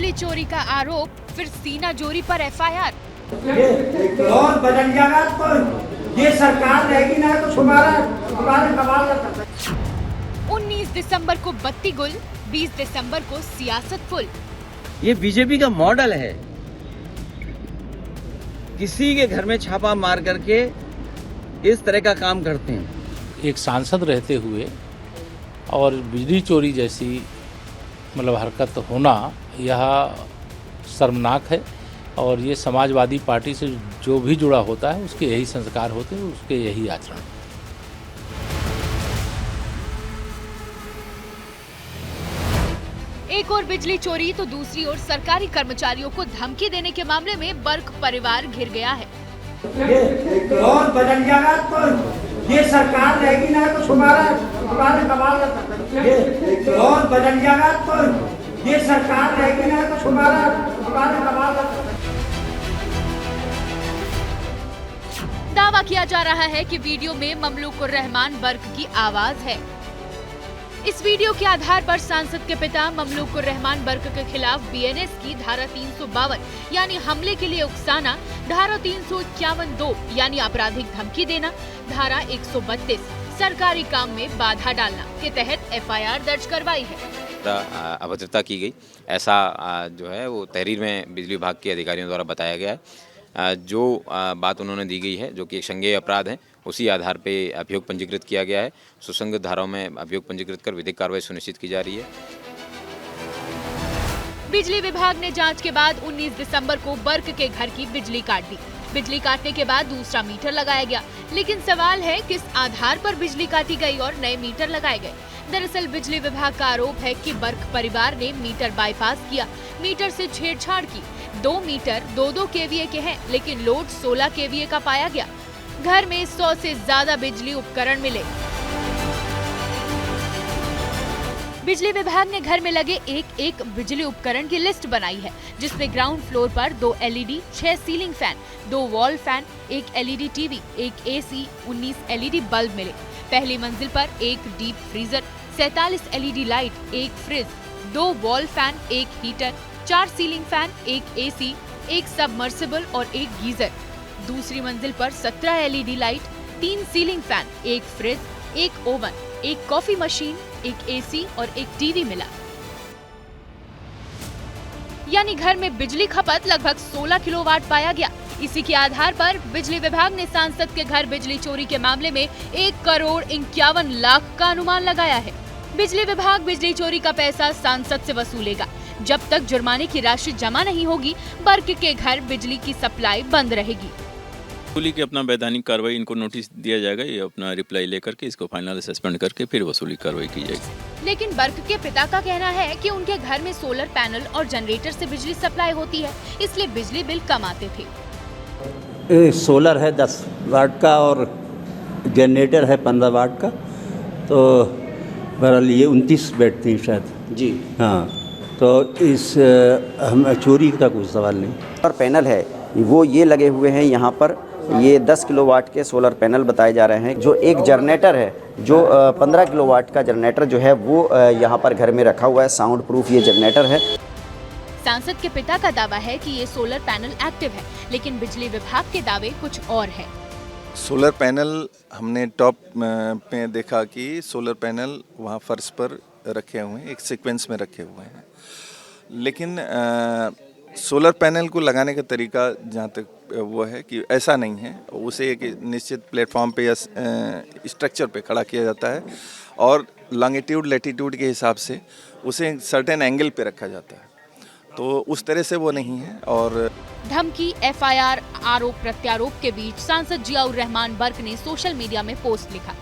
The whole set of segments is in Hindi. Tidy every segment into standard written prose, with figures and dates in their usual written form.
बिजली चोरी का आरोप, फिर सीना जोरी पर एफआईआर। और बदल जाएगा तो ये सरकार रहेगी ना तो तुम्हारे कमाल का। 19 दिसंबर को बत्ती गुल, 20 दिसंबर को सियासत फुल। ये बीजेपी का मॉडल है, किसी के घर में छापा मार करके इस तरह का काम करते हैं। एक सांसद रहते हुए और बिजली चोरी जैसी मतलब हरकत होना यह शर्मनाक है, और ये समाजवादी पार्टी से जो भी जुड़ा होता है उसके यही संस्कार होते हैं, उसके यही आचरण। एक और बिजली चोरी तो दूसरी ओर सरकारी कर्मचारियों को धमकी देने के मामले में बर्क परिवार घिर गया है। और बदल जाएगा तो ये सरकार रहेगी ना तो तुम्हारे कमाल का। और बदल जाएगा तो ये सरकार रहेगी ना तो तुम्हारे कमाल का। दावा किया जा रहा है कि वीडियो में ममलूकुर रहमान बर्क की आवाज है। इस वीडियो के आधार पर सांसद के पिता ममलूकुर रहमान बर्क के खिलाफ बीएनएस की धारा 352 यानी हमले के लिए उकसाना, धारा 351(2) यानी आपराधिक धमकी देना, धारा 132 सरकारी काम में बाधा डालना के तहत एफआईआर दर्ज करवाई है। अभद्रता की गई, ऐसा जो है वो तहरीर में बिजली विभाग के अधिकारियों द्वारा बताया गया है। जो बात उन्होंने दी गई है, जो कि एक संज्ञेय अपराध है, उसी आधार पे अभियोग पंजीकृत किया गया है। सुसंगत धाराओं में अभियोग पंजीकृत कर विधिक कार्रवाई सुनिश्चित की जा रही है। बिजली विभाग ने जांच के बाद 19 दिसंबर को बर्क के घर की बिजली काट दी। बिजली काटने के बाद दूसरा मीटर लगाया गया, लेकिन सवाल है किस आधार पर बिजली काटी गई और नए मीटर लगाए गए। दरअसल बिजली विभाग का आरोप है कि बर्क परिवार ने मीटर बाईपास किया, मीटर से छेड़छाड़ की। 2 मीटर 2-2 केवीए के हैं, लेकिन लोड 16 केवीए का पाया गया। घर में 100 से ज्यादा बिजली उपकरण मिले। बिजली विभाग ने घर में लगे एक बिजली उपकरण की लिस्ट बनाई है, जिसमें ग्राउंड फ्लोर पर 2 LED, 6 ceiling fan, 2 wall fan, 1 LED TV, 1 AC, 19 LED bulb मिले। पहली मंजिल पर 1 deep freezer, 47 LED light, 1 fridge, 2 wall fan, 1 heater, 4 ceiling fan, 1 AC, 1 submersible और 1 गीजर। दूसरी मंजिल पर 17 LED light, 3 ceiling fan, 1 fridge, 1 oven, 1 coffee machine, 1 AC और 1 टीवी मिला। यानी घर में बिजली खपत लगभग 16 किलोवाट पाया गया। इसी के आधार पर बिजली विभाग ने सांसद के घर बिजली चोरी के मामले में 1,51,00,000 का अनुमान लगाया है। बिजली विभाग बिजली चोरी का पैसा सांसद से वसूलेगा। जब तक जुर्माने की राशि जमा नहीं होगी, बर्क के घर बिजली की सप्लाई बंद रहेगी। वसूली की अपना वैधानिक कार्रवाई, इनको नोटिस दिया जाएगा, ये अपना रिप्लाई लेकर के इसको फाइनल सस्पेंड करके फिर वसूली कार्रवाई की जाएगी। लेकिन बर्क के पिता का कहना है कि उनके घर में सोलर पैनल और जनरेटर से बिजली सप्लाई होती है, इसलिए बिजली बिल कम आते थे। सोलर है 10 वाट का और जनरेटर है 15 वाट का, तो बहरहाल ये 29 बैठती हैं शायद जी। हाँ, तो इस हम चोरी का कोई सवाल नहीं। सोलर पैनल है वो ये लगे हुए हैं यहाँ पर, ये 10 किलोवाट के सोलर पैनल बताए जा रहे हैं। जो एक जनरेटर है, जो 15 किलोवाट का जनरेटर जो है वो यहाँ पर घर में रखा हुआ है, साउंड प्रूफ ये जनरेटर है। सांसद के पिता का दावा है कि ये सोलर पैनल एक्टिव है, लेकिन बिजली विभाग के दावे कुछ और है। सोलर पैनल हमने टॉप पे देखा कि सोलर पैनल वहाँ फर्श पर रखे हुए हैं, एक सीक्वेंस में रखे हुए हैं, लेकिन सोलर पैनल को लगाने का तरीका जहाँ तक वो है कि ऐसा नहीं है, उसे एक निश्चित प्लेटफॉर्म पे या स्ट्रक्चर पे खड़ा किया जाता है और लॉन्गिट्यूड लैटिट्यूड के हिसाब से उसे सर्टेन एंगल पे रखा जाता है, तो उस तरह से वो नहीं है। और धमकी, एफआईआर, आरोप प्रत्यारोप के बीच सांसद जियाउर रहमान बर्क ने सोशल मीडिया में पोस्ट लिखा,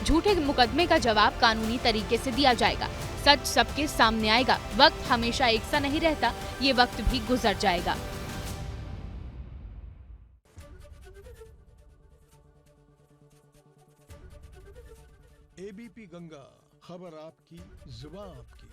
झूठे मुकदमे का जवाब कानूनी तरीके से दिया जाएगा, सच सबके सामने आएगा, वक्त हमेशा एक सा नहीं रहता, ये वक्त भी गुजर जाएगा। एबीपी गंगा, खबर आपकी, जुबान आपकी।